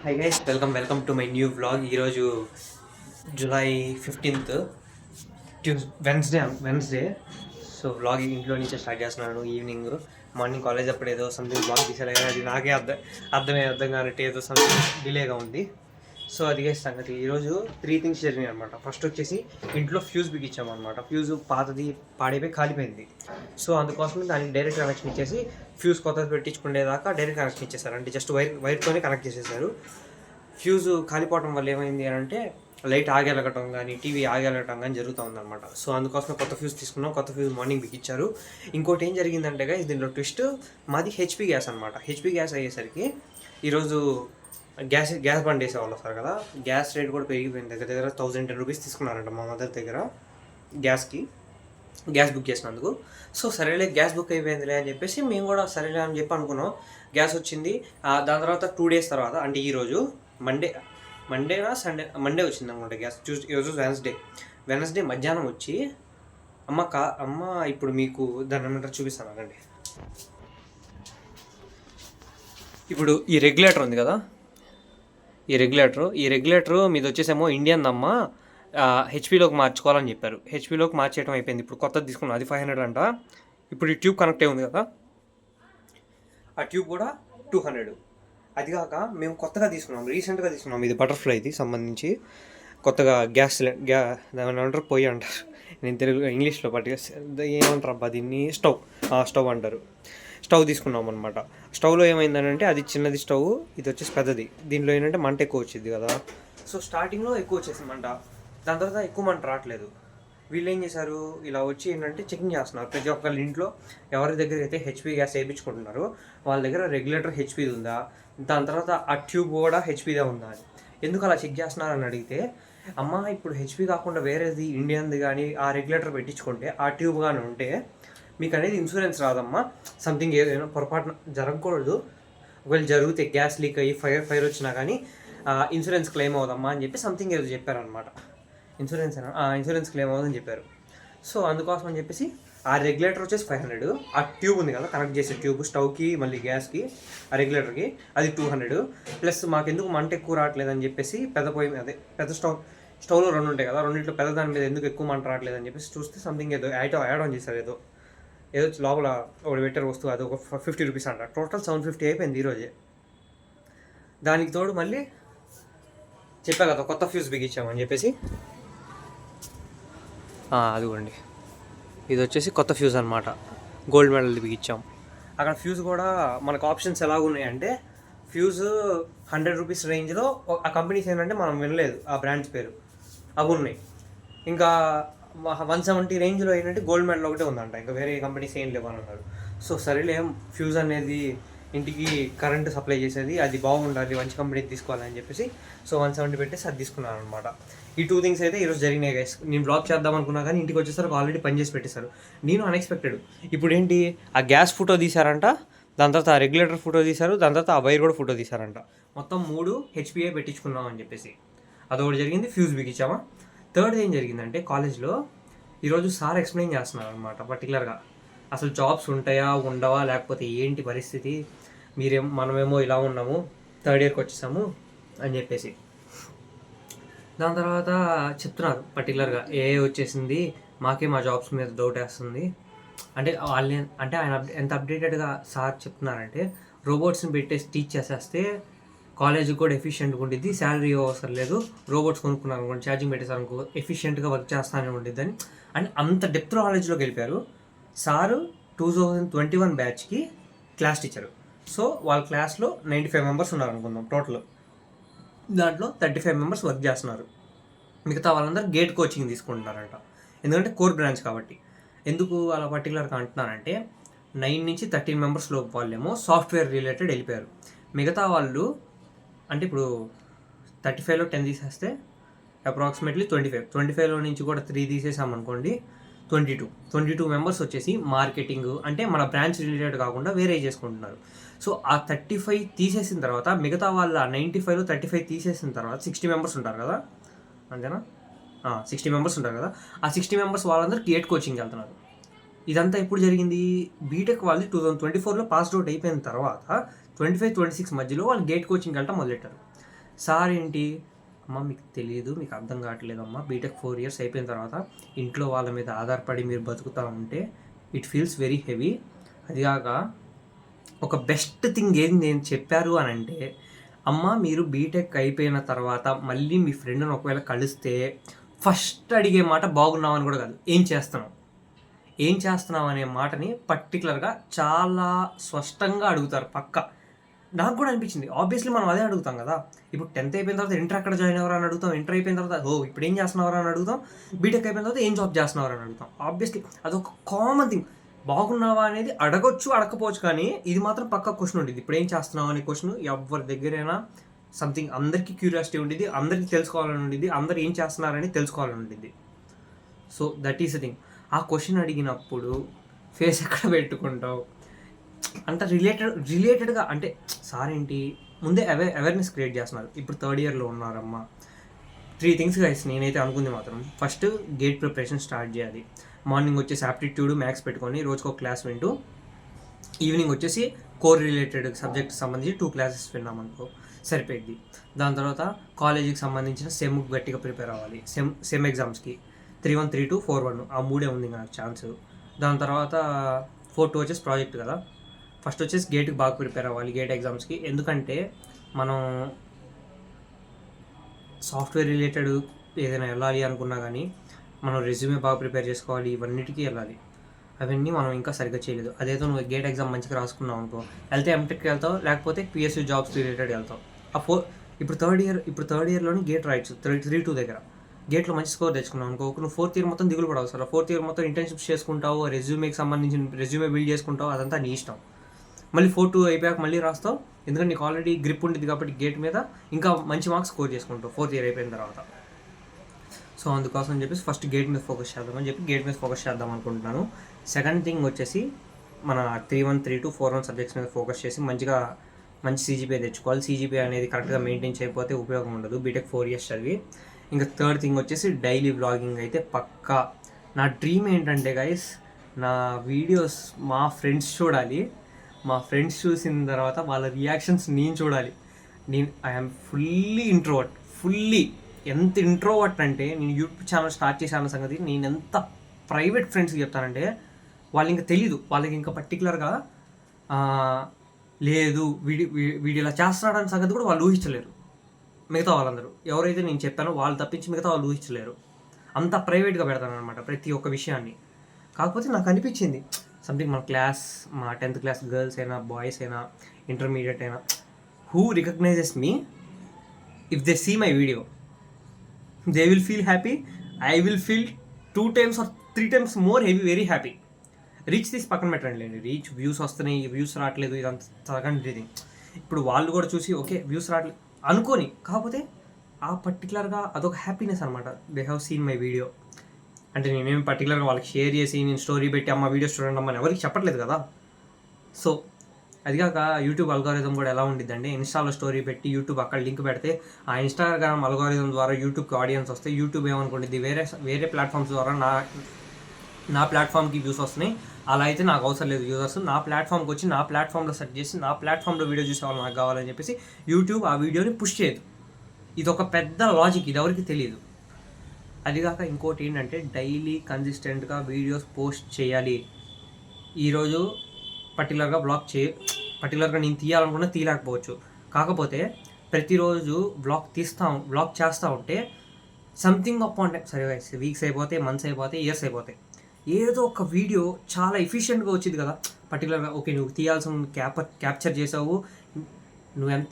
High guys, welcome to my new vlog. ఈరోజు July 15th Wednesday. So vlog ఇంట్లో నుంచే start చేస్తున్నాను. Evening morning college అప్పుడు ఏదో సంథింగ్ వ్లాగ్ తీసాడు కానీ అది నాకే అర్థం కానట్టు ఏదో సంథింగ్ డిలేగా ఉంది. సో అది సంగతి. ఈరోజు 3 థింగ్స్ జరిగినాయి అనమాట. ఫస్ట్ వచ్చేసి ఇంట్లో ఫ్యూజ్ బిగించామన్నమాట. ఫ్యూజ్ పాతది పాడైపోయి కాలిపోయింది. సో అందుకోసం దానికి డైరెక్ట్ కనెక్షన్ ఇచ్చేసి ఫ్యూజ్ కొత్తది పెట్టించుకునేదాకా డైరెక్ట్ కనెక్షన్ ఇచ్చేసారు. అంటే జస్ట్ వైర్తోనే కనెక్ట్ చేసేసారు. ఫ్యూజ్ కాలిపోవడం వల్ల ఏమైంది అని అంటే లైట్ ఆగెలగటం కానీ టీవీ ఆగెలగటం కానీ జరుగుతూ ఉందన్నమాట. సో అందుకోసం కొత్త ఫ్యూజ్ తీసుకున్నాం. కొత్త ఫ్యూజ్ మార్నింగ్ బిగించారు. ఇంకోటి ఏం జరిగిందంటే దీనిలో ట్విస్ట్, మాది హెచ్పి గ్యాస్ అనమాట. హెచ్పి గ్యాస్ అయ్యేసరికి ఈరోజు గ్యాస్ బండ్ వేసేవాళ్ళు వస్తారు కదా, గ్యాస్ రేట్ కూడా పెరిగిపోయింది. దగ్గర 1010 రూపీస్ తీసుకున్నారంట మా మదర్ దగ్గర గ్యాస్ బుక్ చేసినందుకు. సో సరేలే గ్యాస్ బుక్ అయిపోయిందిలే అని చెప్పేసి మేము కూడా సరేలే అని చెప్పి అనుకున్నాం. గ్యాస్ వచ్చింది. దాని తర్వాత 2 days తర్వాత, అంటే ఈరోజు మండేనా మండే వచ్చింది అనుకుంటా గ్యాస్. ఈరోజు వెనస్డే మధ్యాహ్నం వచ్చి అమ్మ ఇప్పుడు మీకు దాని ఏమంటారు చూపిస్తాను అండి. ఇప్పుడు ఈ రెగ్యులేటర్ ఉంది కదా, ఈ రెగ్యులేటర్ మీద వచ్చేసేమో ఇండియన్ అమ్మ హెచ్పీలోకి మార్చుకోవాలని చెప్పారు. హెచ్పీలోకి మార్చేయడం అయిపోయింది. ఇప్పుడు కొత్తది తీసుకున్నాం, అది 500 అంట. ఇప్పుడు ఈ ట్యూబ్ కనెక్ట్ అయి ఉంది కదా, ఆ ట్యూబ్ కూడా 200. అది కాక మేము కొత్తగా తీసుకున్నాం, రీసెంట్గా తీసుకున్నాం. ఇది బటర్ఫ్లైది సంబంధించి కొత్తగా గ్యాస్ దాని ఏమంటారు, పొయ్యి అంటారు. నేను ఇంగ్లీష్లో పట్టుగా ఏమంటారు అబ్బా దీన్ని, స్టవ్ అంటారు. స్టవ్ తీసుకున్నాం అనమాట. స్టవ్లో ఏమైందనంటే అది చిన్నది స్టవ్, ఇది వచ్చేసి పెద్దది. దీంట్లో ఏంటంటే మంట ఎక్కువ వచ్చింది కదా. సో స్టార్టింగ్లో ఎక్కువ వచ్చేసింది మంట, దాని తర్వాత ఎక్కువ మంట రావట్లేదు. వీళ్ళు ఏం చేశారు, ఇలా వచ్చి ఏంటంటే చెకింగ్ చేస్తున్నారు. ప్రతి ఒక్కళ్ళ ఇంట్లో ఎవరి దగ్గర అయితే హెచ్పి గ్యాస్ వేయించుకుంటున్నారో వాళ్ళ దగ్గర రెగ్యులేటర్ హెచ్పిది ఉందా, దాని తర్వాత ఆ ట్యూబ్ కూడా హెచ్పిదే ఉందా అని. ఎందుకు అలా చెక్ చేస్తున్నారని అడిగితే, అమ్మ ఇప్పుడు హెచ్పి కాకుండా వేరేది ఇండియన్ది కానీ ఆ రెగ్యులేటర్ పెట్టించుకుంటే, ఆ ట్యూబ్ కానీ ఉంటే మీకు అనేది ఇన్సూరెన్స్ రాదమ్మా. సంథింగ్ ఏదైనా పొరపాటున జరగకూడదు, ఒకవేళ జరిగితే గ్యాస్ లీక్ అయ్యి ఫైర్ వచ్చినా కానీ ఇన్సూరెన్స్ క్లెయిమ్ అవుదమ్మా అని చెప్పి సంథింగ్ ఏదో చెప్పారనమాట. ఇన్సూరెన్స్ క్లెయిమ్ అవుదని చెప్పారు. సో అందుకోసం అని చెప్పేసి ఆ రెగ్యులేటర్ వచ్చేసి 500, ఆ ట్యూబ్ ఉంది కదా కనెక్ట్ చేసే ట్యూబ్, స్టవ్కి మళ్ళీ గ్యాస్కి ఆ రెగ్యులేటర్కి, అది 200. ప్లస్ మాకెందుకు మంట ఎక్కువ రావట్లేదని చెప్పేసి పెద్ద స్టవ్లో 2 ఉంటాయి కదా, రెండింటిలో పెద్ద దాని మీద ఎందుకు ఎక్కువ మంట రావట్లేదని చెప్పేసి చూస్తే సంథింగ్ ఏదో యాడ్ ఆన్ చేశారు. ఏదో లోపల ఒకటి పెట్టారు వస్తువు, అది ఒక 50 రూపీస్ అంట. టోటల్ 750 అయిపోయింది ఈరోజే. దానికి తోడు మళ్ళీ చెప్పా కదా కొత్త ఫ్యూజ్ బిగించామని చెప్పేసి, అదిగోండి ఇది వచ్చేసి కొత్త ఫ్యూజ్ అనమాట. గోల్డ్ మెడల్ది బిగించాం. అక్కడ ఫ్యూజ్ కూడా మనకు ఆప్షన్స్ ఎలాగున్నాయంటే, ఫ్యూజ్ 100 రూపీస్ రేంజ్లో ఆ కంపెనీస్ ఏంటంటే మనం వినలేదు ఆ బ్రాండ్స్ పేరు, అవి ఉన్నాయి. ఇంకా 170 రేంజ్లో ఏంటంటే గోల్డ్ మెడల్ ఒకటే ఉందంట, ఇంకా వేరే కంపెనీస్ ఏం లేవు అని అన్నారు. సో సరేలే, ఫ్యూజ్ అనేది ఇంటికి కరెంటు సప్లై చేసేది, అది బాగుండాలి, మంచి కంపెనీ తీసుకోవాలని చెప్పేసి సో 170 పెట్టేసి అది తీసుకున్నాను అనమాట. ఈ 2 థింగ్స్ అయితే ఈరోజు జరిగినాయి గైస్. నేను బ్లాగ్ చేద్దాం అనుకున్నా కానీ ఇంటికి వచ్చేసరికి ఆల్రెడీ పని చేసి పెట్టేశారు. నేను అన్ఎక్స్పెక్టెడ్. ఇప్పుడు ఏంటి, ఆ గ్యాస్ ఫోటో తీశారంట, దాని తర్వాత ఆ రెగ్యులేటర్ ఫోటో తీశారు, దాని తర్వాత ఆ వైర్ కూడా ఫోటో తీశారంట. మొత్తం 3 హెచ్పిఏ పెట్టించుకున్నాం అని చెప్పేసి అదొకటి జరిగింది. ఫ్యూజ్ బిగించామా. థర్డ్ ఏం జరిగిందంటే, కాలేజ్లో ఈరోజు సార్ ఎక్స్ప్లెయిన్ చేస్తున్నారు అనమాట పర్టికులర్గా, అసలు జాబ్స్ ఉంటాయా ఉండవా, లేకపోతే ఏంటి పరిస్థితి, మనమేమో ఇలా ఉన్నాము, 3rd ఇయర్కి వచ్చేసాము అని చెప్పేసి. దాని తర్వాత చెప్తున్నారు పర్టికులర్గా వచ్చేసింది, మా జాబ్స్ మీద డౌట్ వేస్తుంది అంటే ఆయన ఎంత అప్డేటెడ్గా సార్ చెప్తున్నారంటే, రోబోట్స్ని పెట్టేసి టీచ్ చేసేస్తే కాలేజ్కి కూడా ఎఫిషియెంట్గా ఉండిద్ది, శాలరీ అవసరం లేదు, రోబోట్స్ కొనుక్కున్నారు అనుకోండి, ఛార్జింగ్ పెట్టేసారు అనుకో, ఎఫిషియెంట్గా వర్క్ చేస్తానే ఉండిద్దని అని అంత డెప్త్ నాలెడ్జ్లోకి వెళ్ళిపోయారు. సారు 2021 బ్యాచ్కి క్లాస్ టీచరు. సో వాళ్ళ క్లాస్లో 95 మెంబర్స్ ఉన్నారు అనుకుందాం టోటల్. దాంట్లో 35 మెంబర్స్ వర్క్ చేస్తున్నారు, మిగతా వాళ్ళందరూ గేట్ కోచింగ్ తీసుకుంటున్నారంట. ఎందుకంటే కోర్ బ్రాంచ్ కాబట్టి. ఎందుకు అలా పర్టికులర్గా అంటున్నారంటే, 9 నుంచి 13 మెంబర్స్ లోపు వాళ్ళేమో సాఫ్ట్వేర్ రిలేటెడ్ వెళ్ళిపోయారు. మిగతా వాళ్ళు అంటే ఇప్పుడు 35లో 10 తీసేస్తే అప్రాక్సిమేట్లీ 25లో నుంచి కూడా 3 తీసేసామనుకోండి, 22 మెంబర్స్ వచ్చేసి మార్కెటింగ్, అంటే మన బ్రాంచ్ రిలేటెడ్ కాకుండా వేరే చేసుకుంటున్నారు. సో ఆ 35 తీసేసిన తర్వాత మిగతా వాళ్ళ 95లో 35 తీసేసిన తర్వాత 60 మెంబర్స్ ఉంటారు కదా, అంతేనా, 60 మెంబర్స్ ఉంటారు కదా. ఆ 60 మెంబర్స్ వాళ్ళందరూ గేట్ కోచింగ్కి వెళ్తున్నారు. ఇదంతా ఎప్పుడు జరిగింది, బీటెక్ వాళ్ళు 2024లో పాస్డ్ అవుట్ అయిపోయిన తర్వాత 25-26 మధ్యలో వాళ్ళు గేట్ కోచింగ్కి వెళ్ళటం మొదలెట్టారు. సార్ ఏంటి, అమ్మ మీకు తెలియదు, మీకు అర్థం కావట్లేదమ్మా, బీటెక్ 4 years అయిపోయిన తర్వాత ఇంట్లో వాళ్ళ మీద ఆధారపడి మీరు బతుకుతూ ఉంటే ఇట్ ఫీల్స్ వెరీ హెవీ. అదిగాక ఒక బెస్ట్ థింగ్ ఏం నేను చెప్పారు అని అంటే, అమ్మ మీరు బీటెక్ అయిపోయిన తర్వాత మళ్ళీ మీ ఫ్రెండ్ని ఒకవేళ కలిస్తే ఫస్ట్ అడిగే మాట బాగున్నావు అని కూడా కాదు, ఏం చేస్తున్నావు అనే మాటని పర్టికులర్గా చాలా స్పష్టంగా అడుగుతారు పక్క. నాకు కూడా అనిపించింది, ఆబ్వియస్లీ మనం అదే అడుగుతాం కదా. ఇప్పుడు 10th అయిపోయిన తర్వాత ఇంటర్ ఎక్కడ జాయిన్ అవ్వరా అని అడుగుతాం, ఇంటర్ అయిపోయిన తర్వాత ఇప్పుడు ఏం చేస్తున్నారా అని అడుగుతాం, బీటెక్ అయిపోయిన తర్వాత ఏం జాబ్ చేస్తున్నారా అని అడుగుతాం. ఆబ్వియస్లీ అదొక కామన్ థింగ్. బాగున్నావా అనేది అడగొచ్చు, అడగకపోవచ్చు, కానీ ఇది మాత్రం పక్కా క్వశ్చన్ ఉంటుంది. ఇప్పుడు ఏం చేస్తున్నావు అనే క్వశ్చన్ ఎవరి దగ్గరైనా సంథింగ్ అందరికీ క్యూరియాసిటీ ఉండేది, అందరికీ తెలుసుకోవాలని ఉండేది, అందరు ఏం చేస్తున్నారని తెలుసుకోవాలని ఉండేది. So that is the thing. ఆ క్వశ్చన్ అడిగినప్పుడు ఫేస్ ఎక్కడ పెట్టుకుంటావు అంటే రిలేటెడ్గా అంటే సార్ ఏంటి ముందే అవేర్నెస్ క్రియేట్ చేస్తున్నారు. ఇప్పుడు 3rd yearలో ఉన్నారమ్మా, 3 things గైస్ నేనైతే అనుకుంది మాత్రం. ఫస్ట్ గేట్ ప్రిపరేషన్ స్టార్ట్ చేయాలి. మార్నింగ్ వచ్చేసి యాప్టిట్యూడ్ మ్యాథ్స్ పెట్టుకొని రోజుకు ఒక క్లాస్ వింటూ, ఈవినింగ్ వచ్చేసి కోర్ రిలేటెడ్ సబ్జెక్ట్ సంబంధించి 2 classes విన్నామనుకో సరిపోయింది. దాని తర్వాత కాలేజీకి సంబంధించిన సెమ్ గట్టిగా ప్రిపేర్ అవ్వాలి. సెమ్ ఎగ్జామ్స్కి 3-1, 3-2, 4-1 ఆ 3 ఉంది నాకు ఛాన్స్. దాని తర్వాత 4-2 వచ్చేసి ప్రాజెక్ట్ కదా. ఫస్ట్ వచ్చేసి గేట్కి బాగా ప్రిపేర్ అవ్వాలి, గేట్ ఎగ్జామ్స్కి. ఎందుకంటే మనం సాఫ్ట్వేర్ రిలేటెడ్ ఏదైనా వెళ్ళాలి అనుకున్నా కానీ మనం రెజ్యూమే బాగా ప్రిపేర్ చేసుకోవాలి, ఇవన్నిటికీ వెళ్ళాలి. అవన్నీ మనం ఇంకా సరిగ్గా చేయలేదు. అదేదో నువ్వు గేట్ ఎగ్జామ్ మంచిగా రాసుకున్నావు అనుకో, వెళ్తే ఎంటెక్కి వెళ్తావు, లేకపోతే పిఎస్యూ జాబ్స్ రిలేటెడ్ వెళ్తావు. ఇప్పుడు థర్డ్ ఇయర్లోని గేట్ రాయొచ్చు 3-2 దగ్గర. గేట్లో మంచి స్కోర్ తెచ్చుకున్నావు అనుకో, నువ్వు 4th year మొత్తం దిగులు పడవు సార్. 4th year మొత్తం ఇంటర్న్షిప్స్ చేసుకుంటావు, రెజ్యూమేకి సంబంధించిన రెజ్యూమే బిల్డ్ చేసుకుంటావు, అదంతా నీ ఇష్టం. మళ్ళీ 4-2 అయిపోయాక మళ్ళీ రాస్తావు, ఎందుకంటే నీకు ఆల్రెడీ గ్రిప్ ఉంటుంది కాబట్టి గేట్ మీద ఇంకా మంచి మార్క్స్ స్కోర్ చేసుకుంటావు 4th year అయిపోయిన తర్వాత. సో అందుకోసం అని చెప్పేసి ఫస్ట్ గేట్ మీద ఫోకస్ చేద్దామని చెప్పి గేట్ మీద ఫోకస్ చేద్దాం అనుకుంటున్నాను. సెకండ్ థింగ్ వచ్చేసి మన 3-1, 3-2, 4-1 సబ్జెక్ట్స్ మీద ఫోకస్ చేసి మంచి CGPA తెచ్చుకోవాలి. CGPA అనేది కరెక్ట్గా మెయింటైన్ చేయకపోతే ఉపయోగం ఉండదు బీటెక్ 4 years చదివి. ఇంకా థర్డ్ థింగ్ వచ్చేసి డైలీ వ్లాగింగ్ అయితే పక్కా. నా డ్రీమ్ ఏంటంటే గైస్, నా వీడియోస్ మా ఫ్రెండ్స్ చూడాలి, మా ఫ్రెండ్స్ చూసిన తర్వాత వాళ్ళ రియాక్షన్స్ నేను చూడాలి. ఐఎమ్ ఫుల్లీ ఎంత ఇంట్రోవర్ట్ అంటే, నేను యూట్యూబ్ ఛానల్ స్టార్ట్ చేశాను సంగతి నేను ఎంత ప్రైవేట్ ఫ్రెండ్స్కి చెప్తానంటే, వాళ్ళు ఇంకా తెలీదు, వాళ్ళకి ఇంకా పర్టికులర్గా లేదు వీడు ఇలా చేస్తున్నాడని సంగతి కూడా వాళ్ళు ఊహించలేరు. మిగతా వాళ్ళందరూ ఎవరైతే నేను చెప్పానో వాళ్ళు తప్పించి మిగతా వాళ్ళు ఊహించలేరు. అంత ప్రైవేట్గా పెడతాను అనమాట ప్రతి ఒక్క విషయాన్ని. కాకపోతే నాకు అనిపించింది సంథింగ్ మా 10th class గర్ల్స్ అయినా బాయ్స్ అయినా ఇంటర్మీడియట్ అయినా who recognises me, if they see my video they will feel happy, I will feel 2 times or 3 times more very happy. Reach తీసి పక్కన పెట్టండి, రీచ్ వ్యూస్ వస్తున్నాయి, వ్యూస్ రావట్లేదు, ఇదంతా సెకండరీ థింగ్. ఇప్పుడు వాళ్ళు కూడా చూసి ఓకే వ్యూస్ రావట్లేదు అనుకోని, కాకపోతే ఆ పర్టికులర్గా అదొక హ్యాపీనెస్ అనమాట. They have seen my video. అంటే నేనేమి పర్టికులర్గా వాళ్ళకి షేర్ చేసి నేను స్టోరీ పెట్టి అమ్మ వీడియోస్ చూడండి అమ్మని ఎవరికి చెప్పట్లేదు కదా. సో అదిగాక యూట్యూబ్ అల్గారిథం కూడా ఎలా ఉండిద్దంటే, ఇన్స్టాలో స్టోరీ పెట్టి యూట్యూబ్ అక్కడ లింక్ పెడితే ఆ ఇన్స్టాగ్రామ్ అల్గారిథం ద్వారా యూట్యూబ్కి ఆడియన్స్ వస్తే యూట్యూబ్ ఏమనుకుంటుంది, వేరే ప్లాట్ఫామ్స్ ద్వారా నా ప్లాట్ఫామ్కి వ్యూస్ వస్తున్నాయి, అలా అయితే నాకు అవసరం లేదు యూజర్స్, నా ప్లాట్ఫామ్కి వచ్చి నా ప్లాట్ఫామ్లో సెర్చ్ చేసి నా ప్లాట్ఫామ్లో వీడియో చూసేవాళ్ళు నాకు కావాలని చెప్పేసి యూట్యూబ్ ఆ వీడియోని పుష్ చేయదు. ఇది ఒక పెద్ద లాజిక్, ఇది ఎవరికి తెలియదు. అదిగాక ఇంకోటి ఏంటంటే, డైలీ కన్సిస్టెంట్గా వీడియోస్ పోస్ట్ చేయాలి. ఈరోజు పర్టికులర్గా నేను తీయలేకపోవచ్చు, కాకపోతే ప్రతిరోజు వ్లాగ్ చేస్తూ ఉంటే సంథింగ్ అపాన్ టైం, సరే వీక్స్ అయిపోతాయి, మంత్స్ అయిపోతాయి, ఇయర్స్ అయిపోతాయి, ఏదో ఒక వీడియో చాలా ఎఫిషియెంట్గా వచ్చింది కదా. పర్టికులర్గా ఓకే నువ్వు తీయాల్సిన క్యాప్చర్ చేసావు, నువ్వు ఎంత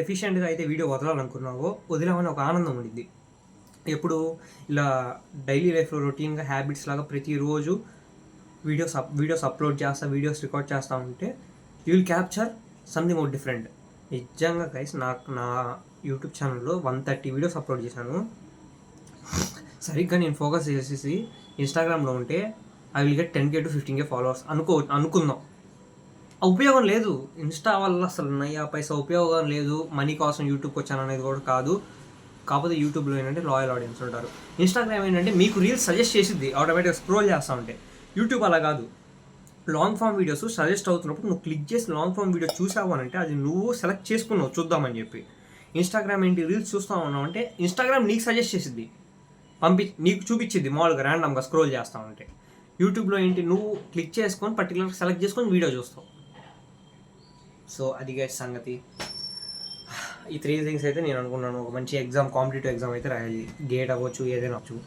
ఎఫిషియెంట్గా అయితే వీడియో వదలాలనుకున్నావో వదిలామని ఒక ఆనందం ఉండిద్ది. ఎప్పుడు ఇలా డైలీ లైఫ్లో రొటీన్గా హ్యాబిట్స్ లాగా ప్రతిరోజు వీడియోస్ అప్లోడ్ చేస్తా, వీడియోస్ రికార్డ్ చేస్తూ ఉంటే you will capture something out different. నిజంగా గైస్ నా యూట్యూబ్ ఛానల్లో 130 వీడియోస్ అప్లోడ్ చేశాను. సరిగ్గా నేను ఫోకస్ చేసేసి ఇన్స్టాగ్రామ్లో ఉంటే I will get 10K to 15K followers అనుకుందాం. ఉపయోగం లేదు, ఇన్స్టా వల్ల అసలు నయ్యా పైసా ఉపయోగం లేదు. మనీ కోసం యూట్యూబ్కి వచ్చాను అనేది కూడా కాదు. కాకపోతే యూట్యూబ్లో ఏంటంటే లాయల్ ఆడియన్స్ ఉంటారు. ఇన్స్టాగ్రామ్ ఏంటంటే మీకు రీల్స్ సజెస్ట్ చేసిద్ది ఆటోమేటిక్గా స్క్రోల్ చేస్తూ ఉంటే. యూట్యూబ్ అలా కాదు, లాంగ్ ఫామ్ వీడియోస్ సజెస్ట్ అవుతున్నప్పుడు నువ్వు క్లిక్ చేసి లాంగ్ ఫామ్ వీడియో చూసావు అని అంటే అది నువ్వు సెలెక్ట్ చేసుకున్నావు చూద్దామని చెప్పి. ఇన్స్టాగ్రామ్ ఏంటి రీల్స్ చూస్తూ ఉన్నావు అంటే ఇన్స్టాగ్రామ్ నీకు సజెస్ట్ చేసిద్ది, నీకు చూపించిద్ది మామూలుగా ర్యాండమ్గా స్క్రోల్ చేస్తూ ఉంటే. యూట్యూబ్లో ఏంటి నువ్వు క్లిక్ చేసుకొని పర్టికులర్ సెలెక్ట్ చేసుకొని వీడియో చూస్తావు. సో అది గైస్ సంగతి. ఈ 3 థింగ్స్ అయితే నేను అనుకున్నాను. ఒక మంచి ఎగ్జామ్, కాంపిటేటివ్ ఎగ్జామ్ అయితే రాయాలి, గేట్ అవ్వచ్చు ఏదైనా అవ్వచ్చు.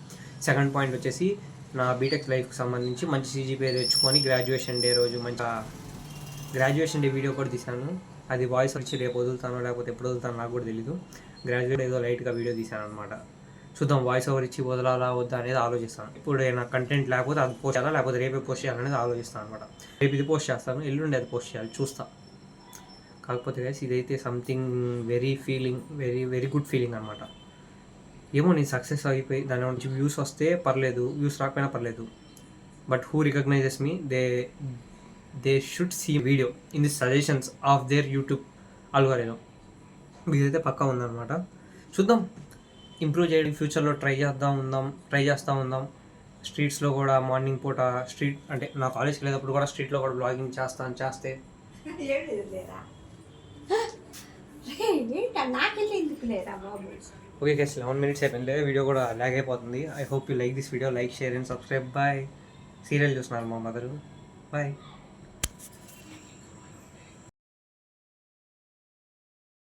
సెకండ్ పాయింట్ వచ్చేసి నా బీటెక్ లైఫ్కి సంబంధించి మంచి CGPA తెచ్చుకొని గ్రాడ్యుయేషన్ డే రోజు మంచి గ్రాడ్యుయేషన్ డే వీడియో కూడా తీశాను. అది వాయిస్ వచ్చి రేపు వదులుతానో లేకపోతే ఎప్పుడు వదులుతానో నాకు కూడా తెలీదు. గ్రాడ్యుయేట్ ఏదో లైట్గా వీడియో తీశాను అనమాట. చూద్దాం వాయిస్ ఓవర్ ఇచ్చి వదలాలా వద్దా అనేది ఆలోచిస్తాను. ఇప్పుడు నాకు కంటెంట్ లేకపోతే అది పోస్ట్ చేయాలా లేకపోతే రేపే పోస్ట్ చేయాలనేది ఆలోచిస్తాను అనమాట. రేపు ఇది పోస్ట్ చేస్తాను, ఎల్లుండి అది పోస్ట్ చేయాలి, చూస్తా. కాకపోతే గైస్ ఇదైతే సంథింగ్ వెరీ గుడ్ ఫీలింగ్ అనమాట. ఏమో నేను సక్సెస్ అయిపోయి దాని నుంచి వ్యూస్ వస్తే పర్లేదు, వ్యూస్ రాకపోయినా పర్లేదు, but who recognises me they should see video in the suggestions of their YouTube algorithm. ఇదైతే పక్కా ఉందన్నమాట. చూద్దాం, ఇంప్రూవ్ చేయడం ఫ్యూచర్లో ట్రై చేస్తూ ఉందాం. స్ట్రీట్స్లో కూడా మార్నింగ్ పూట స్ట్రీట్ అంటే నా కాలేజ్కి వెళ్ళేటప్పుడు కూడా స్ట్రీట్లో కూడా బ్లాగింగ్ చేస్తే ఓకే గైస్ 11 minutes అయిపోయింది, వీడియో కూడా లాగ్ అయిపోతుంది. I hope you like this video. Like, share and subscribe. Bye. Serial చూస్తున్నారు మా మదరు. బాయ్.